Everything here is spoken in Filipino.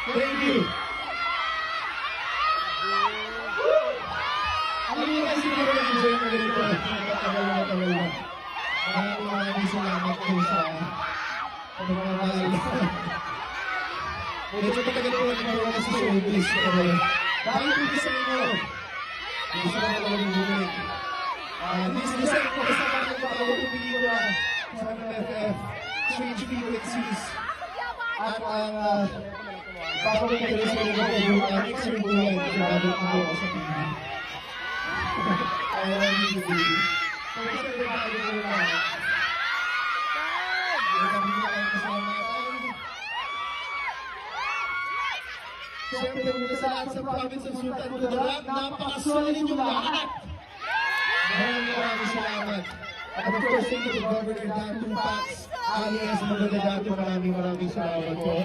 Thank you. Alam niyo kasi siguro na-enjoy ko ganito. Matagal na. Maraming salamat po sa pagmamahal. Medyo matagal po nagkaroon kasi sa showbiz. Dahil po sa inyo. Gusto ko na talagang bumalik. Disney ko kasi natin makawag yung pelikula sa MFF, Strange Frequencies. At ang papagay kayo sa inyo yung next year buhay na sinabot ko sa TV. I love you, baby. Thank you for having me. Siyempre, mula sa lahat sa province of Sultan Kudarat, napakasolid yung lahat! Maraming salamat. At of course, thank you to Governor Dan Tupac, alias Magdadato, maraming salamat po.